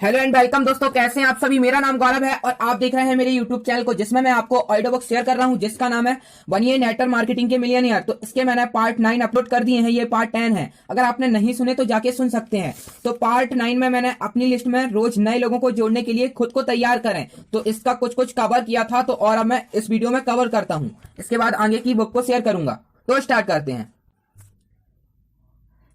Hello and welcome दोस्तों, कैसे हैं आप सभी। मेरा नाम गौरव है और आप देख रहे हैं मेरे यूट्यूब चैनल को, जिसमें मैं आपको ऑडियो बुक शेयर कर रहा हूं जिसका नाम है बनिए नेटवर्क मार्केटिंग के मिलियनेयर। तो इसके मैंने पार्ट 9 अपलोड कर दिए हैं, ये पार्ट 10 है। अगर आपने नहीं सुने तो जाके सुन सकते हैं। तो पार्ट 9 में मैंने अपनी लिस्ट में रोज नए लोगों को जोड़ने के लिए खुद को तैयार करें, तो इसका कुछ कुछ कवर किया था। तो और अब मैं इस वीडियो में कवर करता हूँ, इसके बाद आगे की बुक को शेयर करूंगा। तो स्टार्ट करते हैं।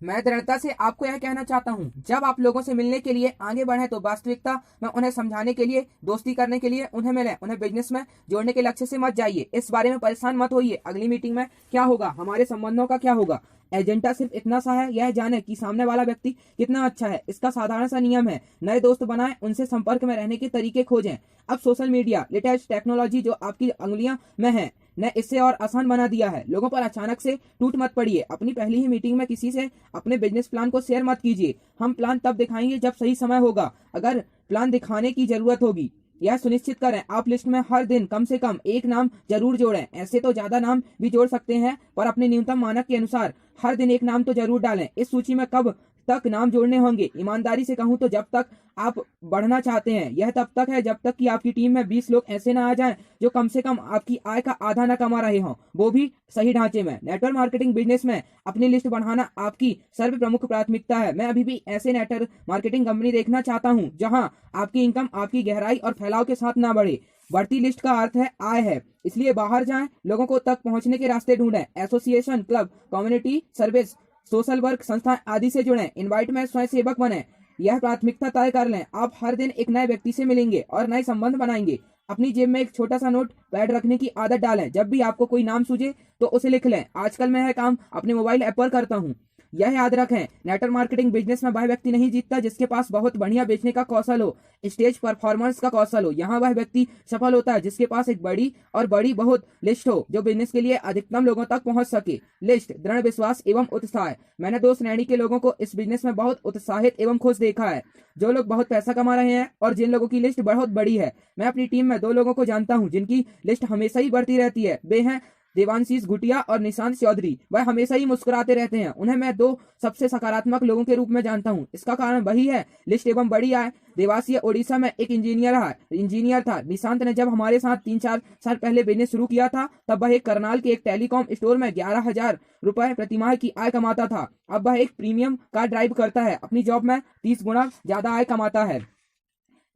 मैं दृढ़ता से आपको यह कहना चाहता हूं, जब आप लोगों से मिलने के लिए आगे बढ़े तो वास्तविकता में उन्हें समझाने के लिए, दोस्ती करने के लिए उन्हें मिले, उन्हें बिजनेस में जोड़ने के लक्ष्य से मत जाइए। इस बारे में परेशान मत होइए अगली मीटिंग में क्या होगा, हमारे संबंधों का क्या होगा। एजेंडा सिर्फ इतना सा है, यह जाने कि सामने वाला व्यक्ति कितना अच्छा है। इसका साधारण सा नियम है, नए दोस्त बनाएं, उनसे संपर्क में रहने के तरीके खोजें। अब सोशल मीडिया, लेटेस्ट टेक्नोलॉजी जो आपकी अंगुलियां में है, ने इससे और आसान बना दिया है। लोगों पर अचानक से टूट मत पड़िए। अपनी पहली ही मीटिंग में किसी से अपने बिजनेस प्लान को शेयर मत कीजिए। हम प्लान तब दिखाएंगे जब सही समय होगा। अगर प्लान दिखाने की जरूरत होगी, यह सुनिश्चित करें आप लिस्ट में हर दिन कम से कम एक नाम जरूर जोड़ें। ऐसे तो ज्यादा नाम भी जोड़ सकते हैं, पर अपने न्यूनतम मानक के अनुसार हर दिन एक नाम तो जरूर डालें। इस सूची में कब तक नाम जोड़ने होंगे? ईमानदारी से कहूं तो जब तक आप बढ़ना चाहते हैं। यह तब तक है जब तक कि आपकी टीम में 20 लोग ऐसे ना आ जाएं जो कम से कम आपकी आय का आधा ना कमा रहे हों, वो भी सही ढांचे में। नेटवर्क मार्केटिंग बिजनेस में अपनी लिस्ट बढ़ाना आपकी सर्व प्रमुख प्राथमिकता है। मैं अभी भी ऐसे नेटवर्क मार्केटिंग कंपनी देखना चाहता हूं जहां आपकी इनकम आपकी गहराई और फैलाव के साथ ना बढ़े। बढ़ती लिस्ट का अर्थ है आय है, इसलिए बाहर जाएं, लोगों को तक पहुंचने के रास्ते ढूंढें। Association, club, community service, social work संस्था आदि से जुड़ें। इनवाइट में स्वयं सेवक बने। यह प्राथमिकता तय कर लें। आप हर दिन एक नए व्यक्ति से मिलेंगे और नए संबंध बनाएंगे। अपनी जेब में एक छोटा सा नोट पैड रखने की आदत डालें। जब भी आपको कोई नाम सूझे तो उसे लिख लें। आजकल मैं यह काम अपने मोबाइल ऐप पर करता हूँ। यह याद रखें, नेटवर्क मार्केटिंग बिजनेस में वह व्यक्ति नहीं जीतता जिसके पास बहुत बढ़िया बेचने का कौशल हो, स्टेज परफॉर्मेंस का कौशल हो। यहाँ वह व्यक्ति सफल होता है जिसके पास एक बड़ी बहुत लिस्ट हो जो बिजनेस के लिए अधिकतम लोगों तक पहुंच सके। लिस्ट, दृढ़ विश्वास एवं उत्साह। मैंने 2 श्रेणी के लोगों को इस बिजनेस में बहुत उत्साहित एवं खुश देखा है। जो लोग बहुत पैसा कमा रहे हैं और जिन लोगों की लिस्ट बहुत बड़ी है। मैं अपनी टीम में 2 लोगों को जानता हूँ जिनकी लिस्ट हमेशा ही बढ़ती रहती है। वे हैं देवांशीष घुटिया और निशांत चौधरी। वह हमेशा ही मुस्कुराते रहते हैं। उन्हें मैं 2 सबसे सकारात्मक लोगों के रूप में जानता हूं। इसका कारण वही है, लिस्ट एवं बड़ी आय। देवासी ओडिशा में एक इंजीनियर था। निशांत ने जब हमारे साथ 3-4 साल पहले बिजनेस शुरू किया था, तब वह एक करनाल के एक टेलीकॉम स्टोर में 11,000 रुपए प्रतिमाह की आय कमाता था। अब वह एक प्रीमियम कार ड्राइव करता है। अपनी जॉब में 30 गुना ज्यादा आय कमाता है।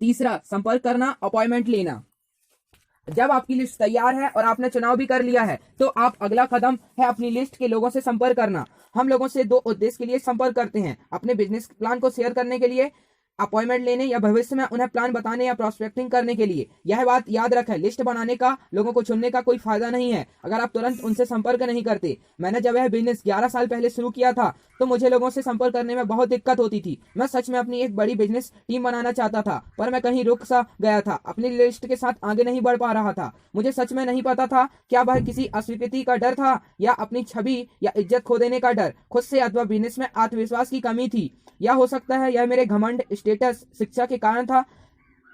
तीसरा, संपर्क करना, अपॉइंटमेंट लेना। जब आपकी लिस्ट तैयार है और आपने चुनाव भी कर लिया है, तो आप अगला कदम है अपनी लिस्ट के लोगों से संपर्क करना। हम लोगों से 2 उद्देश्य के लिए संपर्क करते हैं: अपने बिजनेस प्लान को शेयर करने के लिए, अपॉइंटमेंट लेने, या भविष्य में उन्हें प्लान बताने या प्रोस्पेक्टिंग करने के लिए। यह बात याद रखें, लिस्ट बनाने का, लोगों को चुनने का कोई फायदा नहीं है अगर आप तुरंत उनसे संपर्क नहीं करते। मैंने जब यह बिजनेस 11 साल पहले शुरू किया था तो मुझे लोगों से संपर्क करने में बहुत दिक्कत होती थी। मैं सच में अपनी एक बड़ी बिजनेस टीम बनाना चाहता था, पर मैं कहीं रुक सा गया था, अपनी लिस्ट के साथ आगे नहीं बढ़ पा रहा था। मुझे सच में नहीं पता था क्या वह किसी अस्वीकृति का डर था या अपनी छवि या इज्जत खो देने का डर, खुद से अथवा बिजनेस में आत्मविश्वास की कमी थी, या हो सकता है यह मेरे घमंड, स्टेटस, शिक्षा के कारण था,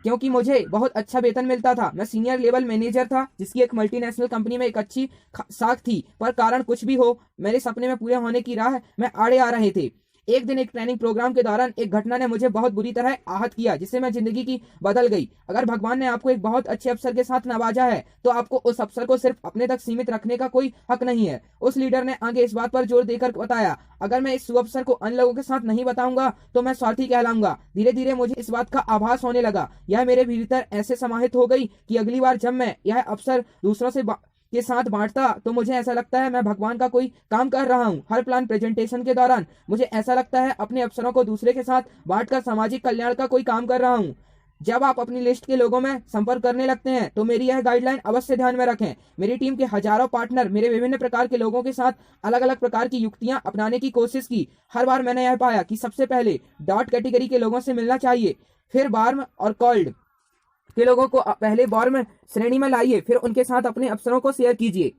क्योंकि मुझे बहुत अच्छा वेतन मिलता था। मैं सीनियर लेवल मैनेजर था जिसकी एक मल्टीनेशनल कंपनी में एक अच्छी साख थी, पर कारण कुछ भी हो, मेरे सपने में पूरे होने की राह में आड़े आ रहे थे। एक दिन एक ट्रेनिंग प्रोग्राम के दौरान एक घटना ने मुझे बहुत बुरी तरह आहत किया, जिससे मैं जिंदगी की बदल गई। अगर भगवान ने आपको एक बहुत अच्छे अफसर के साथ नवाजा है, तो आपको उस अफसर को सिर्फ अपने तक सीमित रखने का कोई हक नहीं है। उस लीडर ने आगे इस बात पर जोर देकर बताया, अगर मैं इस सुअवसर को अन्य लोगों के साथ नहीं बताऊंगा तो मैं स्वार्थी कहलाऊंगा। धीरे धीरे मुझे इस बात का आभास होने लगा। यह मेरे भीतर ऐसे समाहित हो गई कि अगली बार जब मैं यह अवसर दूसरों से के साथ बांटता तो मुझे ऐसा लगता है मैं भगवान का कोई काम कर रहा हूँ। हर प्लान प्रेजेंटेशन के दौरान मुझे ऐसा लगता है अपने अवसरों को दूसरे के साथ बांटकर सामाजिक कल्याण का कोई काम कर रहा हूँ। जब आप अपनी लिस्ट के लोगों में संपर्क करने लगते हैं तो मेरी यह गाइडलाइन अवश्य ध्यान में रखें। मेरी टीम के हजारों पार्टनर मेरे विभिन्न प्रकार के लोगों के साथ अलग अलग प्रकार की युक्तियां अपनाने की कोशिश की। हर बार मैंने यह पाया कि सबसे पहले डॉट कैटेगरी के लोगों से मिलना चाहिए, फिर वार्म और कोल्ड के लोगों को पहले वार्म श्रेणी में लाइए, फिर उनके साथ अपने अवसरों को शेयर कीजिए।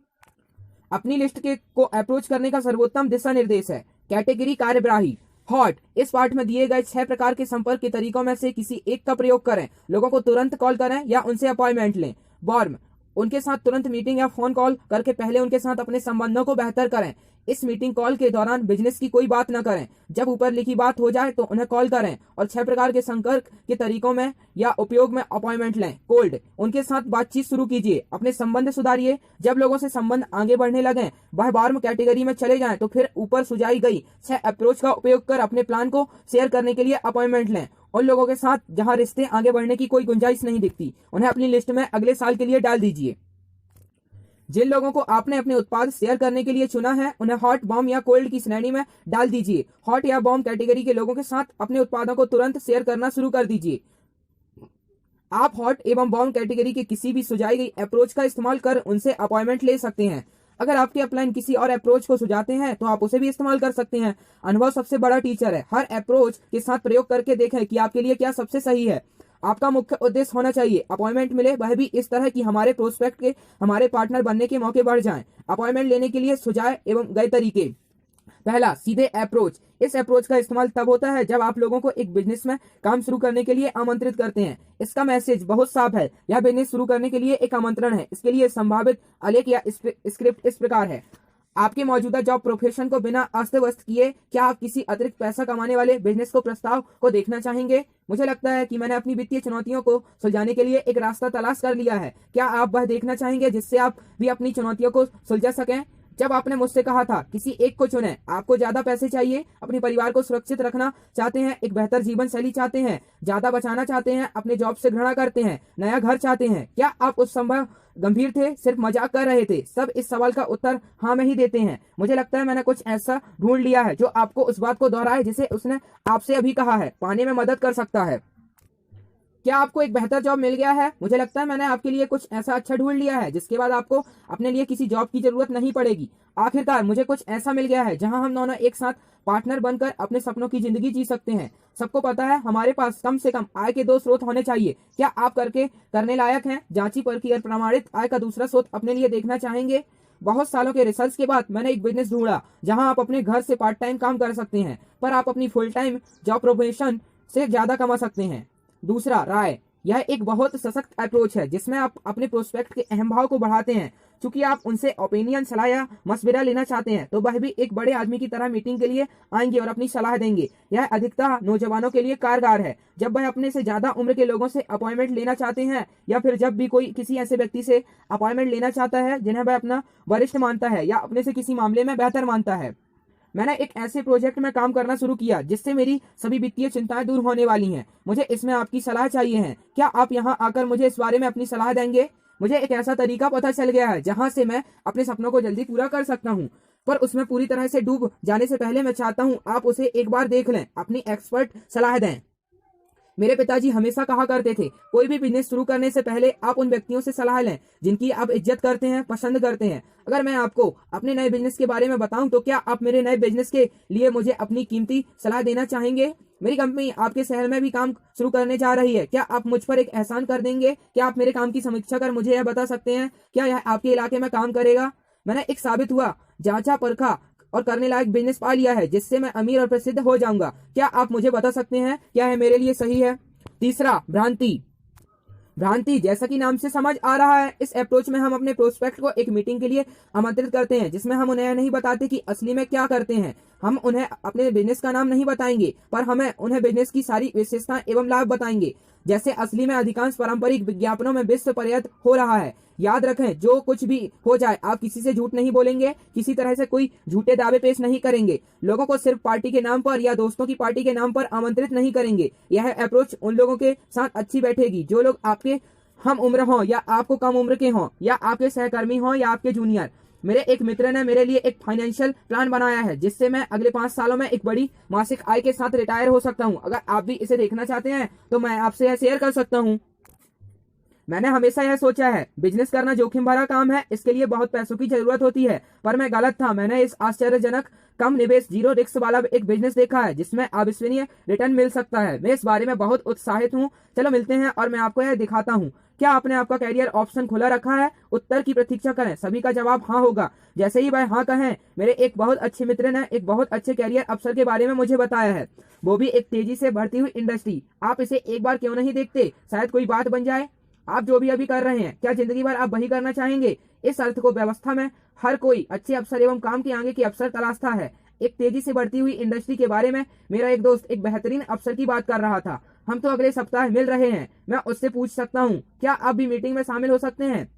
अपनी लिस्ट के को अप्रोच करने का सर्वोत्तम दिशा निर्देश है कैटेगरी कार्यवाही। हॉट, इस पार्ट में दिए गए 6 प्रकार के संपर्क के तरीकों में से किसी एक का प्रयोग करें। लोगों को तुरंत कॉल करें या उनसे अपॉइंटमेंट लें। वार्म, उनके साथ तुरंत मीटिंग या फोन कॉल करके पहले उनके साथ अपने संबंधों को बेहतर करें। इस मीटिंग कॉल के दौरान बिजनेस की कोई बात न करें। जब ऊपर लिखी बात हो जाए तो उन्हें कॉल करें और 6 प्रकार के संपर्क के तरीकों में या उपयोग में अपॉइंटमेंट लें। कोल्ड, उनके साथ बातचीत शुरू कीजिए, अपने संबंध सुधारिए। जब लोगों से संबंध आगे बढ़ने लगे, वह वार्म कैटेगरी में चले जाएं, तो फिर ऊपर सुझाई गई 6 अप्रोच का उपयोग कर अपने प्लान को शेयर करने के लिए अपॉइंटमेंट लें। उन लोगों के साथ जहां रिश्ते आगे बढ़ने की कोई गुंजाइश नहीं दिखती, उन्हें अपनी लिस्ट में अगले साल के लिए डाल दीजिए। जिन लोगों को आपने अपने उत्पाद शेयर करने के लिए चुना है, उन्हें हॉट, बॉम्ब या कोल्ड की श्रेणी में डाल दीजिए। हॉट या बॉम्ब कैटेगरी के लोगों के साथ अपने उत्पादों को तुरंत शेयर करना शुरू कर दीजिए। आप हॉट एवं बॉम्ब कैटेगरी के किसी भी सुझाई गई अप्रोच का इस्तेमाल कर उनसे अपॉइंटमेंट ले सकते हैं। अगर आपके अपलाइन किसी और अप्रोच को सुझाते हैं तो आप उसे भी इस्तेमाल कर सकते हैं। अनुभव सबसे बड़ा टीचर है। हर अप्रोच के साथ प्रयोग करके देखें कि आपके लिए क्या सबसे सही है। आपका मुख्य उद्देश्य होना चाहिए अपॉइंटमेंट मिले, वह भी इस तरह कि हमारे प्रोस्पेक्ट के हमारे पार्टनर बनने के मौके बढ़ जाएं। अपॉइंटमेंट लेने के लिए सुझाव एवं गए तरीके। पहला, सीधे अप्रोच। इस अप्रोच का इस्तेमाल तब होता है जब आप लोगों को एक बिजनेस में काम शुरू करने के लिए आमंत्रित करते हैं। इसका मैसेज बहुत साफ है, यह बिजनेस शुरू करने के लिए एक आमंत्रण है। इसके लिए संभावित आलेख या स्क्रिप्ट इस प्रकार है। आपके मौजूदा जॉब प्रोफेशन को बिना अस्त व्यस्त किए क्या आप किसी अतिरिक्त पैसा कमाने वाले बिजनेस को प्रस्ताव को देखना चाहेंगे? मुझे लगता है कि मैंने अपनी वित्तीय चुनौतियों को सुलझाने के लिए एक रास्ता तलाश कर लिया है। क्या आप वह देखना चाहेंगे जिससे आप भी अपनी चुनौतियों को सुलझा सकें? जब आपने मुझसे कहा था किसी एक को चुनें, आपको ज्यादा पैसे चाहिए, अपने परिवार को सुरक्षित रखना चाहते हैं, एक बेहतर जीवन शैली चाहते हैं, ज्यादा बचाना चाहते हैं, अपने जॉब से घृणा करते हैं, नया घर चाहते हैं, क्या आप उस संभव गंभीर थे, सिर्फ मजाक कर रहे थे? सब इस सवाल का उत्तर हाँ में ही देते हैं। मुझे लगता है मैंने कुछ ऐसा ढूंढ लिया है जो आपको उस बात को दोहराए जिसे उसने आपसे अभी कहा है, पाने में मदद कर सकता है। क्या आपको एक बेहतर जॉब मिल गया है? मुझे लगता है मैंने आपके लिए कुछ ऐसा अच्छा ढूंढ लिया है जिसके बाद आपको अपने लिए किसी जॉब की जरूरत नहीं पड़ेगी। आखिरकार मुझे कुछ ऐसा मिल गया है जहां हम दोनों एक साथ पार्टनर बनकर अपने सपनों की जिंदगी जी सकते हैं। सबको पता है हमारे पास कम से कम आय के 2 स्रोत होने चाहिए। क्या आप करने लायक हैं? जांची परखी और प्रमाणित आय का दूसरा स्रोत अपने लिए देखना चाहेंगे? बहुत सालों के रिसर्च के बाद मैंने एक बिजनेस ढूंढा जहां आप अपने घर से पार्ट टाइम काम कर सकते हैं, पर आप अपनी फुल टाइम जॉब प्रोफेशन से ज्यादा कमा सकते हैं। दूसरा, राय। यह एक बहुत सशक्त अप्रोच है जिसमें आप अपने प्रोस्पेक्ट के अहम भाव को बढ़ाते हैं। चूंकि आप उनसे ओपिनियन, सलाह या मशविरा लेना चाहते हैं, तो वह भी एक बड़े आदमी की तरह मीटिंग के लिए आएंगे और अपनी सलाह देंगे। यह अधिकतर नौजवानों के लिए कारगर है जब वह अपने से ज्यादा उम्र के लोगों से अपॉइंटमेंट लेना चाहते हैं, या फिर जब भी कोई किसी ऐसे व्यक्ति से अपॉइंटमेंट लेना चाहता है जिन्हें वह अपना वरिष्ठ मानता है या अपने से किसी मामले में बेहतर मानता है। मैंने एक ऐसे प्रोजेक्ट में काम करना शुरू किया जिससे मेरी सभी वित्तीय चिंताएं दूर होने वाली हैं। मुझे इसमें आपकी सलाह चाहिए है। क्या आप यहां आकर मुझे इस बारे में अपनी सलाह देंगे? मुझे एक ऐसा तरीका पता चल गया है जहां से मैं अपने सपनों को जल्दी पूरा कर सकता हूं, पर उसमें पूरी तरह से डूब जाने से पहले मैं चाहता हूं आप उसे एक बार देख लें, अपनी एक्सपर्ट सलाह दें। मेरे पिताजी हमेशा कहा करते थे, कोई भी बिजनेस शुरू करने से पहले आप उन व्यक्तियों से सलाह लें जिनकी आप इज्जत करते हैं, पसंद करते हैं। अगर मैं आपको अपने नए बिजनेस के बारे में बताऊं तो क्या आप मेरे नए बिजनेस के लिए मुझे अपनी कीमती सलाह देना चाहेंगे? मेरी कंपनी आपके शहर में भी काम शुरू करने जा रही है। क्या आप मुझ पर एक एहसान कर देंगे? क्या आप मेरे काम की समीक्षा कर मुझे यह बता सकते हैं क्या यह आपके इलाके में काम करेगा? मैंने एक साबित हुआ, जांचा परखा और करने लायक बिजनेस पा लिया है जिससे मैं अमीर और प्रसिद्ध हो जाऊंगा। क्या आप मुझे बता सकते हैं क्या है मेरे लिए सही है? तीसरा, भ्रांति। भ्रांति, जैसा कि नाम से समझ आ रहा है, इस अप्रोच में हम अपने प्रोस्पेक्ट को एक मीटिंग के लिए आमंत्रित करते हैं जिसमें हम उन्हें नहीं बताते कि असली में क्या करते हैं। हम उन्हें अपने बिजनेस का नाम नहीं बताएंगे, पर हमें उन्हें बिजनेस की सारी विशेषताएं एवं लाभ बताएंगे, जैसे असली में अधिकांश पारंपरिक विज्ञापनों में विश्व पर्यत हो रहा है। याद रखें, जो कुछ भी हो जाए आप किसी से झूठ नहीं बोलेंगे, किसी तरह से कोई झूठे दावे पेश नहीं करेंगे, लोगों को सिर्फ पार्टी के नाम पर या दोस्तों की पार्टी के नाम पर आमंत्रित नहीं करेंगे। यह अप्रोच उन लोगों के साथ अच्छी बैठेगी जो लोग आपके हम उम्र हों या आपको कम उम्र के हों, या आपके सहकर्मी हों या आपके जूनियर। मेरे एक मित्र ने मेरे लिए एक फाइनेंशियल प्लान बनाया है जिससे मैं अगले 5 सालों में एक बड़ी मासिक आय के साथ रिटायर हो सकता हूं। अगर आप भी इसे देखना चाहते हैं तो मैं आपसे यह शेयर कर सकता हूं। मैंने हमेशा यह सोचा है, बिजनेस करना जोखिम भरा काम है, इसके लिए बहुत पैसों की जरूरत होती है, पर मैं गलत था। मैंने इस आश्चर्यजनक कम निवेश, जीरो रिस्क वाला एक बिजनेस देखा है जिसमें अविश्वसनीय रिटर्न मिल सकता है। मैं इस बारे में बहुत उत्साहित हूँ। चलो मिलते हैं और मैं आपको यह दिखाता हूँ। क्या आपने आपका कैरियर ऑप्शन खुला रखा है? उत्तर की प्रतीक्षा करें। सभी का जवाब हाँ होगा। जैसे ही वह हाँ कहें, मेरे एक बहुत अच्छे मित्र ने एक बहुत अच्छे कैरियर अवसर के बारे में मुझे बताया है, वो भी एक तेजी से बढ़ती हुई इंडस्ट्री। आप इसे एक बार क्यों नहीं देखते? शायद कोई बात बन जाए। आप जो भी अभी कर रहे हैं, क्या जिंदगी भर आप वही करना चाहेंगे? इस अर्थ को व्यवस्था में हर कोई अच्छे अवसर एवं काम के आगे के अवसर तलाशता है। एक तेजी से बढ़ती हुई इंडस्ट्री के बारे में मेरा एक दोस्त एक बेहतरीन अवसर की बात कर रहा था। हम तो अगले सप्ताह मिल रहे हैं। मैं उससे पूछ सकता हूँ, क्या आप भी मीटिंग में शामिल हो सकते हैं?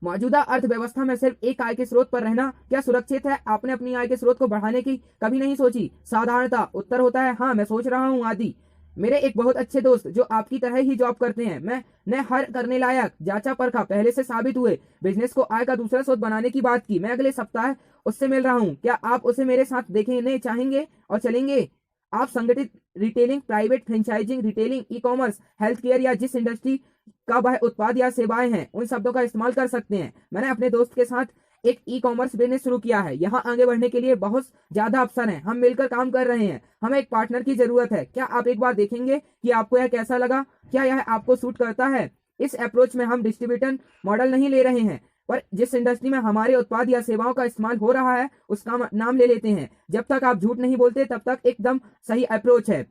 मौजूदा अर्थव्यवस्था में सिर्फ एक आय के स्रोत पर रहना क्या सुरक्षित है? आपने अपनी आय के स्रोत को बढ़ाने की कभी नहीं सोची? साधारणतः उत्तर होता है, हाँ मैं सोच रहा हूँ आदि। मेरे एक बहुत अच्छे दोस्त जो आपकी तरह ही जॉब करते हैं, मैंने हर करने लायक जांचा परखा पहले से साबित हुए बिजनेस को आय का दूसरा स्रोत बनाने की बात की। मैं अगले सप्ताह उससे मिल रहा हूँ। क्या आप उसे मेरे साथ देखने चाहेंगे और चलेंगे? आप संगठित retailing, private franchising, retailing, e commerce, health care या जिस इंडस्ट्री का वह उत्पाद या सेवाएं हैं उन शब्दों का इस्तेमाल कर सकते हैं। मैंने अपने दोस्त के साथ एक ई कॉमर्स बिजनेस शुरू किया है। यहाँ आगे बढ़ने के लिए बहुत ज्यादा अवसर हैं। हम मिलकर काम कर रहे हैं। हमें एक पार्टनर की जरूरत है। क्या आप एक बार देखेंगे कि आपको यह कैसा लगा? क्या यह आपको सूट करता है? इस अप्रोच में हम डिस्ट्रीब्यूटर मॉडल नहीं ले रहे हैं, पर जिस इंडस्ट्री में हमारे उत्पाद या सेवाओं का इस्तेमाल हो रहा है उसका नाम ले लेते हैं। जब तक आप झूठ नहीं बोलते तब तक एकदम सही अप्रोच है।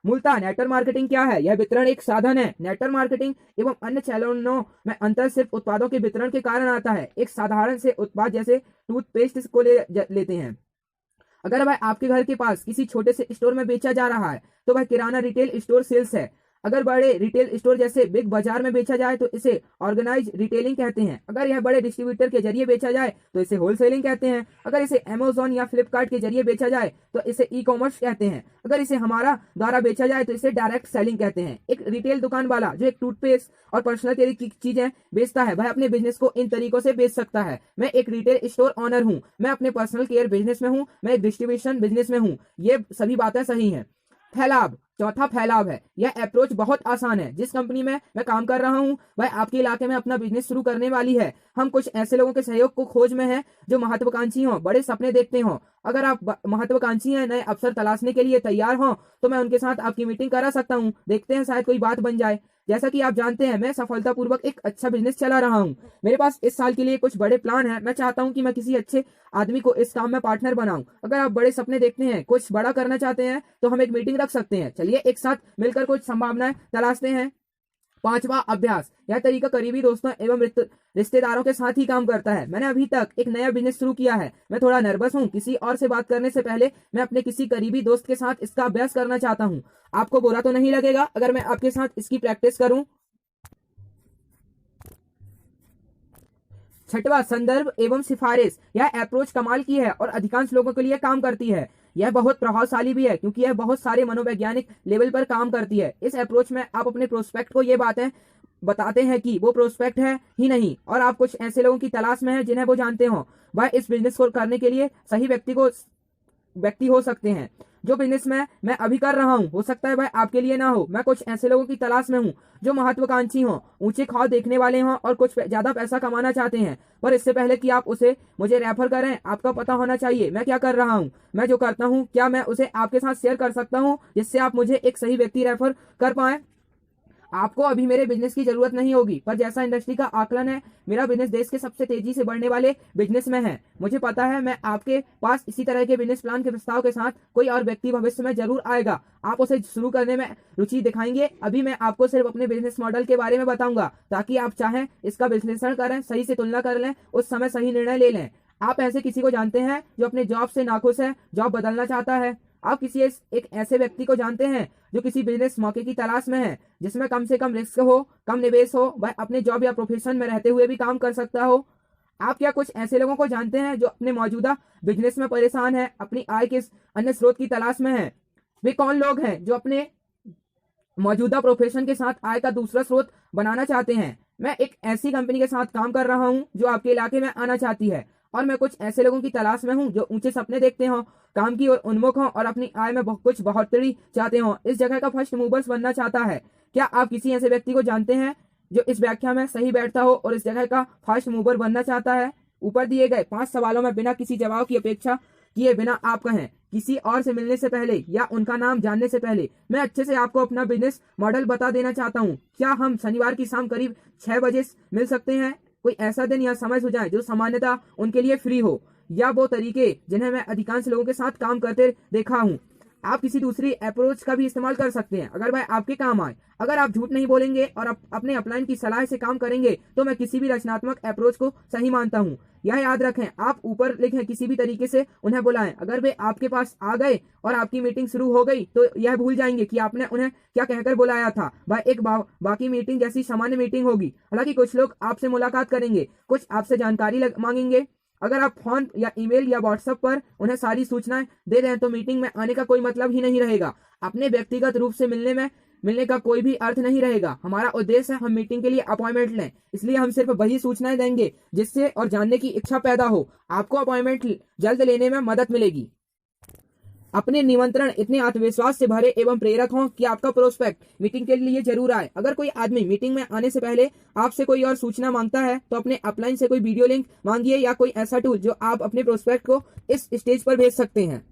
मूलतः नेटवर्क मार्केटिंग क्या है? यह वितरण एक साधन है। नेटवर्क मार्केटिंग एवं अन्य चैनलों में अंतर सिर्फ उत्पादों के वितरण के कारण आता है। एक साधारण से उत्पाद जैसे टूथपेस्ट को लेते हैं। अगर वह आपके घर के पास किसी छोटे से स्टोर में बेचा जा रहा है तो वह किराना रिटेल स्टोर सेल्स है। अगर बड़े रिटेल स्टोर जैसे बिग बाजार में बेचा जाए तो इसे ऑर्गेनाइज रिटेलिंग कहते हैं। अगर यह बड़े डिस्ट्रीब्यूटर के जरिए बेचा जाए तो इसे होलसेलिंग कहते हैं। अगर इसे अमेजोन या फ्लिपकार्ट के जरिए बेचा जाए तो इसे ई कॉमर्स कहते हैं। अगर इसे हमारा द्वारा बेचा जाए तो इसे डायरेक्ट सेलिंग कहते हैं। एक रिटेल दुकान वाला जो एक टूथपेस्ट और पर्सनल केयर की चीजें बेचता है वह अपने बिजनेस को इन तरीकों से बेच सकता है। मैं एक रिटेल स्टोर ऑनर हूँ, मैं अपने पर्सनल केयर बिजनेस में हूँ, मैं एक डिस्ट्रीब्यूशन बिजनेस में हूँ। ये सभी बातें सही हैं। फैलाव, चौथा फैलाव है। यह अप्रोच बहुत आसान है। जिस कंपनी में मैं काम कर रहा हूं वह आपके इलाके में अपना बिजनेस शुरू करने वाली है। हम कुछ ऐसे लोगों के सहयोग को खोज में हैं जो महत्वाकांक्षी हों, बड़े सपने देखते हों। अगर आप महत्वाकांक्षी हैं, नए अवसर तलाशने के लिए तैयार हों तो मैं उनके साथ आपकी मीटिंग करा सकता हूं। देखते हैं शायद कोई बात बन जाए। जैसा कि आप जानते हैं मैं सफलतापूर्वक एक अच्छा बिजनेस चला रहा हूं। मेरे पास इस साल के लिए कुछ बड़े प्लान हैं। मैं चाहता हूं कि मैं किसी अच्छे आदमी को इस काम में पार्टनर बनाऊं। अगर आप बड़े सपने देखते हैं, कुछ बड़ा करना चाहते हैं तो हम एक मीटिंग रख सकते हैं। चलिए एक साथ मिलकर कुछ संभावनाएं तलाशते हैं। पांचवा, अभ्यास। यह तरीका करीबी दोस्तों एवं रिश्तेदारों के साथ ही काम करता है। मैंने अभी तक एक नया बिजनेस शुरू किया है। मैं थोड़ा नर्वस हूँ। किसी और से बात करने से पहले मैं अपने किसी करीबी दोस्त के साथ इसका अभ्यास करना चाहता हूँ। आपको बुरा तो नहीं लगेगा अगर मैं आपके साथ इसकी प्रैक्टिस करूँ? छठवां, संदर्भ एवं सिफारिश। यह अप्रोच कमाल की है और अधिकांश लोगों के लिए काम करती है। यह बहुत प्रभावशाली भी है क्योंकि यह बहुत सारे मनोवैज्ञानिक लेवल पर काम करती है। इस अप्रोच में आप अपने प्रोस्पेक्ट को ये बातें बताते हैं कि वो प्रोस्पेक्ट है ही नहीं और आप कुछ ऐसे लोगों की तलाश में हैं जिन्हें वो जानते हो। वह इस बिजनेस को करने के लिए सही व्यक्ति हो सकते हैं। जो बिजनेस में मैं अभी कर रहा हूँ हो सकता है वह आपके लिए ना हो। मैं कुछ ऐसे लोगों की तलाश में हूँ जो महत्वाकांक्षी हों, ऊंचे ख्वाब देखने वाले हों और कुछ ज्यादा पैसा कमाना चाहते हैं। पर इससे पहले कि आप उसे मुझे रेफर करें आपका पता होना चाहिए मैं क्या कर रहा हूँ, मैं जो करता हूँ क्या मैं उसे आपके साथ शेयर कर सकता हूँ जिससे आप मुझे एक सही व्यक्ति रेफर कर पाए। आपको अभी मेरे बिजनेस की जरूरत नहीं होगी, पर जैसा इंडस्ट्री का आकलन है मेरा बिजनेस देश के सबसे तेजी से बढ़ने वाले बिजनेस में है। मुझे पता है मैं आपके पास इसी तरह के बिजनेस प्लान के प्रस्ताव के साथ कोई और व्यक्ति भविष्य में जरूर आएगा। आप उसे शुरू करने में रुचि दिखाएंगे। अभी मैं आपको सिर्फ अपने बिजनेस मॉडल के बारे में बताऊंगा ताकि आप चाहें इसका विश्लेषण करें, सही से तुलना कर लें, उस समय सही निर्णय ले लें। आप ऐसे किसी को जानते हैं जो अपने जॉब से नाखुश है, जॉब बदलना चाहता है? आप किसी एक ऐसे व्यक्ति को जानते हैं जो किसी बिजनेस मौके की तलाश में है जिसमें कम से कम रिस्क हो, कम निवेश हो, वह अपने जॉब या प्रोफेशन में रहते हुए भी काम कर सकता हो? आप क्या कुछ ऐसे लोगों को जानते हैं जो अपने मौजूदा बिजनेस में परेशान है, अपनी आय के अन्य स्रोत की तलाश में है? वे कौन लोग हैं जो अपने मौजूदा प्रोफेशन के साथ आय का दूसरा स्रोत बनाना चाहते हैं? मैं एक ऐसी कंपनी के साथ काम कर रहा हूं जो आपके इलाके में आना चाहती है और मैं कुछ ऐसे लोगों की तलाश में हूं जो ऊंचे सपने देखते हों, काम की ओर उन्मुख हों और अपनी आय में कुछ बढ़ोतरी चाहते हों, इस जगह का फर्स्ट मूवर्स बनना चाहता है। क्या आप किसी ऐसे व्यक्ति को जानते हैं जो इस व्याख्या में सही बैठता हो और इस जगह का फर्स्ट मूवर बनना चाहता है? ऊपर दिए गए 5 सवालों में बिना किसी जवाब की अपेक्षा किए बिना आप कहें किसी और से मिलने से पहले या उनका नाम जानने से पहले मैं अच्छे से आपको अपना बिजनेस मॉडल बता देना चाहता हूँ। क्या हम शनिवार की शाम करीब 6 बजे मिल सकते हैं? कोई ऐसा दिन या समय सुझाएं जो सामान्यतः उनके लिए फ्री हो या वो तरीके जिन्हें मैं अधिकांश लोगों के साथ काम करते देखा हूँ। आप किसी दूसरी अप्रोच का भी इस्तेमाल कर सकते हैं अगर वह आपके काम आए। अगर आप झूठ नहीं बोलेंगे और अपने अपलाइन की सलाह से काम करेंगे तो मैं किसी भी रचनात्मक अप्रोच को सही मानता हूँ। यह याद रखें, आप ऊपर लिखें, किसी भी तरीके से उन्हें बुलाएं। अगर वे आपके पास आ गए और आपकी मीटिंग शुरू हो गई तो यह भूल जाएंगे कि आपने उन्हें क्या कहकर बुलाया था। वह एक बाकी मीटिंग जैसी सामान्य मीटिंग होगी। हालांकि कुछ लोग आपसे मुलाकात करेंगे, कुछ आपसे जानकारी मांगेंगे। अगर आप फोन या ईमेल या व्हाट्सएप पर उन्हें सारी सूचनाएं दे दें तो मीटिंग में आने का कोई मतलब ही नहीं रहेगा। अपने व्यक्तिगत रूप से मिलने का कोई भी अर्थ नहीं रहेगा। हमारा उद्देश्य है हम मीटिंग के लिए अपॉइंटमेंट लें, इसलिए हम सिर्फ वही सूचनाएं देंगे जिससे और जानने की इच्छा पैदा हो। आपको अपॉइंटमेंट जल्द लेने में मदद मिलेगी। अपने निमंत्रण इतने आत्मविश्वास से भरे एवं प्रेरक हों कि आपका प्रोस्पेक्ट मीटिंग के लिए जरूर आए। अगर कोई आदमी मीटिंग में आने से पहले आपसे कोई और सूचना मांगता है तो अपने अपलाइन से कोई वीडियो लिंक मांगिए या कोई ऐसा टूल जो आप अपने प्रोस्पेक्ट को इस स्टेज पर भेज सकते हैं।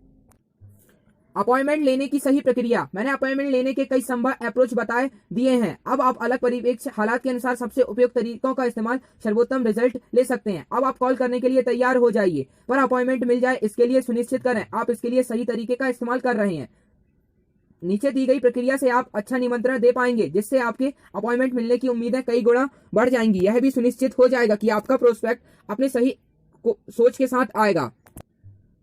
अपॉइंटमेंट लेने की सही प्रक्रिया। मैंने अपॉइंटमेंट लेने के कई संभव अप्रोच बताए दिए हैं। अब आप अलग परिप्रेक्ष्य हालात के अनुसार सबसे उपयुक्त तरीकों का इस्तेमाल सर्वोत्तम रिजल्ट ले सकते हैं। अब आप कॉल करने के लिए तैयार हो जाइए, पर अपॉइंटमेंट मिल जाए इसके लिए सुनिश्चित करें आप इसके लिए सही तरीके का इस्तेमाल कर रहे हैं। नीचे दी गई प्रक्रिया से आप अच्छा निमंत्रण दे पाएंगे, जिससे आपके अपॉइंटमेंट मिलने की उम्मीदें कई गुना बढ़ जाएंगी। यह भी सुनिश्चित हो जाएगा कि आपका प्रोस्पेक्ट अपने सही सोच के साथ आएगा।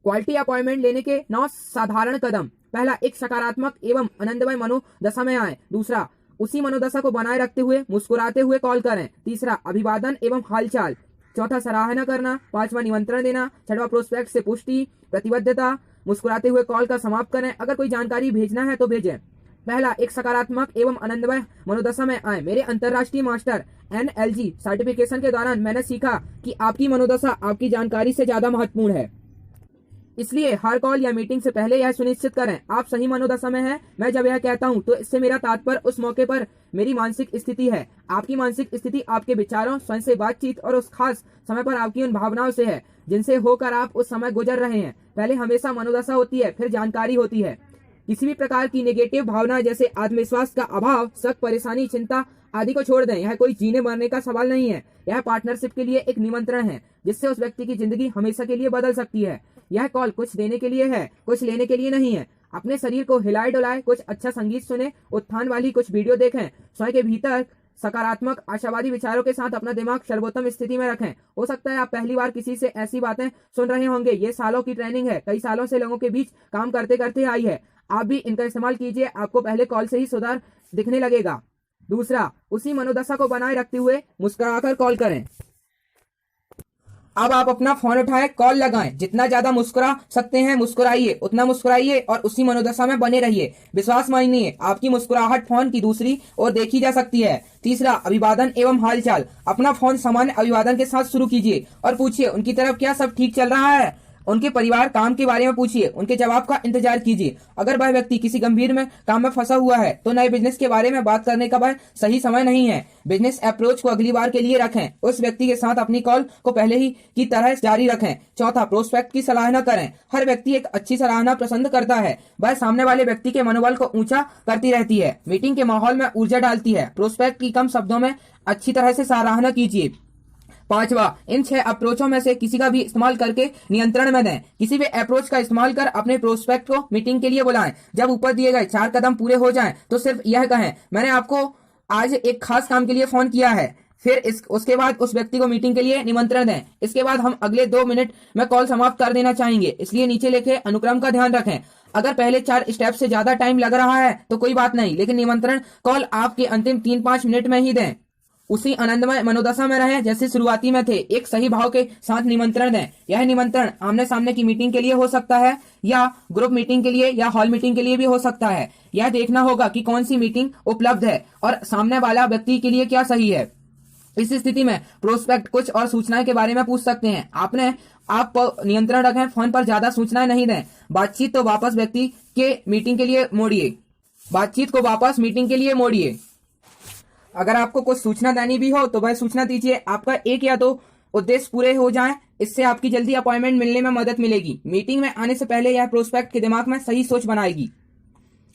क्वालिटी अपॉइंटमेंट लेने के 9 साधारण कदम। पहला, एक सकारात्मक एवं आनंदमय मनोदशा में आए। दूसरा, उसी मनोदशा को बनाए रखते हुए मुस्कुराते हुए कॉल करें। तीसरा, अभिवादन एवं हालचाल। चौथा, सराहना करना। पांचवा, निमंत्रण देना। छठवां, प्रोस्पेक्ट से पुष्टि, प्रतिबद्धता। मुस्कुराते हुए कॉल का समाप्त करें। अगर कोई जानकारी भेजना है तो भेजें। पहला, एक सकारात्मक एवं आनंदमय मनोदशा में आए। मेरे अंतर्राष्ट्रीय मास्टर NLG सर्टिफिकेशन के दौरान मैंने सीखा कि आपकी मनोदशा आपकी जानकारी से ज्यादा महत्वपूर्ण है, इसलिए हर कॉल या मीटिंग से पहले यह सुनिश्चित करें आप सही मनोदशा में हैं। मैं जब यह कहता हूं तो इससे मेरा तात्पर्य उस मौके पर मेरी मानसिक स्थिति है। आपकी मानसिक स्थिति आपके विचारों, स्वयं से बातचीत और उस खास समय पर आपकी उन भावनाओं से है जिनसे होकर आप उस समय गुजर रहे हैं। पहले हमेशा मनोदशा होती है, फिर जानकारी होती है। किसी भी प्रकार की नेगेटिव भावना जैसे आत्मविश्वास का अभाव, शक, परेशानी, चिंता आदि को छोड़ दें। यह कोई जीने मरने का सवाल नहीं है। यह पार्टनरशिप के लिए एक निमंत्रण है जिससे उस व्यक्ति की जिंदगी हमेशा के लिए बदल सकती है। यह कॉल कुछ देने के लिए है, कुछ लेने के लिए नहीं है। अपने शरीर को हिलाए डुलाए, कुछ अच्छा संगीत सुने, उत्थान वाली कुछ वीडियो देखें। स्वयं के भीतर सकारात्मक आशावादी विचारों के साथ अपना दिमाग सर्वोत्तम स्थिति में रखें। हो सकता है आप पहली बार किसी से ऐसी बातें सुन रहे होंगे। ये सालों की ट्रेनिंग है, कई सालों से लोगों के बीच काम करते करते आई है। आप भी इनका इस्तेमाल कीजिए, आपको पहले कॉल से ही सुधार दिखने लगेगा। दूसरा, उसी मनोदशा को बनाए रखते हुए मुस्कुराकर कॉल करें। अब आप अपना फोन उठाएं, कॉल लगाएं। जितना ज्यादा मुस्कुरा सकते हैं मुस्कुराइए, उतना मुस्कुराइए और उसी मनोदशा में बने रहिए। विश्वास मानिए, आपकी मुस्कुराहट फोन की दूसरी ओर देखी जा सकती है। तीसरा, अभिवादन एवं हालचाल। अपना फोन सामान्य अभिवादन के साथ शुरू कीजिए और पूछिए उनकी तरफ क्या सब ठीक चल रहा है। उनके परिवार, काम के बारे में पूछिए, उनके जवाब का इंतजार कीजिए। अगर वह व्यक्ति किसी गंभीर काम में फंसा हुआ है तो नए बिजनेस के बारे में बात करने का वह सही समय नहीं है। बिजनेस अप्रोच को अगली बार के लिए रखें। उस व्यक्ति के साथ अपनी कॉल को पहले ही की तरह जारी रखें। चौथा, प्रोस्पेक्ट की सराहना करें। हर व्यक्ति एक अच्छी सराहना पसंद करता है। वह सामने वाले व्यक्ति के मनोबल को ऊंचा करती रहती है, मीटिंग के माहौल में ऊर्जा डालती है। प्रोस्पेक्ट की कम शब्दों में अच्छी तरह से सराहना कीजिए। पांचवा, इन 6 अप्रोचों में से किसी का भी इस्तेमाल करके नियंत्रण में दें। किसी भी अप्रोच का इस्तेमाल कर अपने प्रोस्पेक्ट को मीटिंग के लिए बुलाएं। जब ऊपर दिए गए 4 कदम पूरे हो जाएं तो सिर्फ यह कहें, मैंने आपको आज एक खास काम के लिए फोन किया है। फिर उसके बाद उस व्यक्ति को मीटिंग के लिए निमंत्रण दें। इसके बाद हम अगले 2 मिनट में कॉल समाप्त कर देना चाहेंगे, इसलिए नीचे लिखे अनुक्रम का ध्यान रखें। अगर पहले 4 स्टेप से ज्यादा टाइम लग रहा है तो कोई बात नहीं, लेकिन निमंत्रण कॉल आपके अंतिम 3-5 मिनट में ही दें। उसी आनंदमय मनोदशा में रहें जैसे शुरुआती में थे। एक सही भाव के साथ निमंत्रण दें। यह निमंत्रण आमने सामने की मीटिंग के लिए हो सकता है या ग्रुप मीटिंग के लिए या हॉल मीटिंग के लिए भी हो सकता है। यह देखना होगा कि कौन सी मीटिंग उपलब्ध है और सामने वाला व्यक्ति के लिए क्या सही है। इस स्थिति में प्रोस्पेक्ट कुछ और सूचनाएं के बारे में पूछ सकते हैं। आप नियंत्रण रखें, फोन पर ज्यादा सूचनाएं नहीं दें। बातचीत को वापस व्यक्ति के मीटिंग के लिए मोड़िए। अगर आपको कुछ सूचना देनी भी हो तो वह सूचना दीजिए। आपका एक या 2 उद्देश्य पूरे हो जाएं, इससे आपकी जल्दी अपॉइंटमेंट मिलने में मदद मिलेगी। मीटिंग में आने से पहले यह प्रोस्पेक्ट के दिमाग में सही सोच बनाएगी।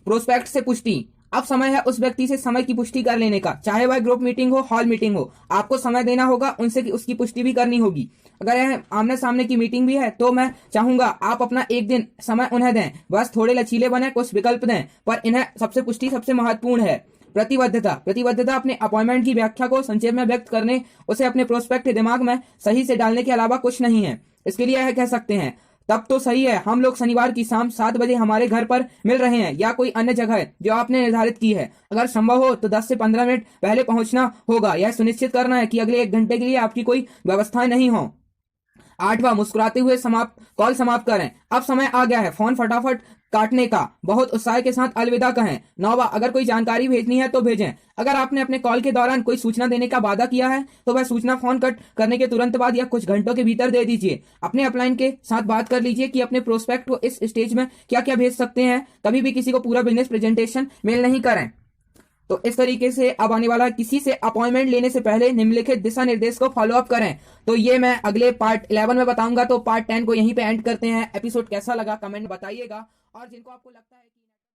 प्रोस्पेक्ट से पुष्टि। अब समय है उस व्यक्ति से समय की पुष्टि कर लेने का, चाहे वह ग्रुप मीटिंग हो, हॉल मीटिंग हो। आपको समय देना होगा, उनसे उसकी पुष्टि भी करनी होगी। अगर यह आमने सामने की मीटिंग भी है तो मैं चाहूंगा आप अपना एक दिन समय उन्हें दें। बस थोड़े लचीले बने, कुछ विकल्प दें, पर इन्हें सबसे पुष्टि सबसे महत्वपूर्ण है। प्रतिबद्धता अपने अपॉइंटमेंट की व्याख्या को संक्षेप में व्यक्त करने, उसे अपने प्रोस्पेक्ट के दिमाग में सही से डालने के अलावा कुछ नहीं है। इसके लिए यह कह सकते हैं, तब तो सही है, हम लोग शनिवार की शाम 7 बजे हमारे घर पर मिल रहे हैं, या कोई अन्य जगह जो आपने निर्धारित की है। अगर संभव हो तो 10 से 15 मिनट पहले पहुंचना होगा। यह सुनिश्चित करना है कि अगले 1 घंटे के लिए आपकी कोई व्यवस्थाएं नहीं हो। 8वां, मुस्कुराते हुए कॉल समाप्त करें। अब समय आ गया है फोन फटाफट काटने का। बहुत उत्साह के साथ अलविदा कहें। 9वां, अगर कोई जानकारी भेजनी है तो भेजें। अगर आपने अपने कॉल के दौरान कोई सूचना देने का वादा किया है तो वह सूचना फोन कट करने के तुरंत बाद या कुछ घंटों के भीतर दे दीजिए। अपने अपलाइन के साथ बात कर लीजिए कि अपने प्रोस्पेक्ट को इस स्टेज में क्या क्या भेज सकते हैं। कभी भी किसी को पूरा बिजनेस प्रेजेंटेशन मेल नहीं करें। तो इस तरीके से अब आने वाला किसी से अपॉइंटमेंट लेने से पहले निम्नलिखित दिशा निर्देश को फॉलो अप करें। तो ये मैं अगले पार्ट 11 में बताऊंगा। तो पार्ट 10 को यहीं पे एंड करते हैं। एपिसोड कैसा लगा कमेंट बताइएगा, और जिनको आपको लगता है कि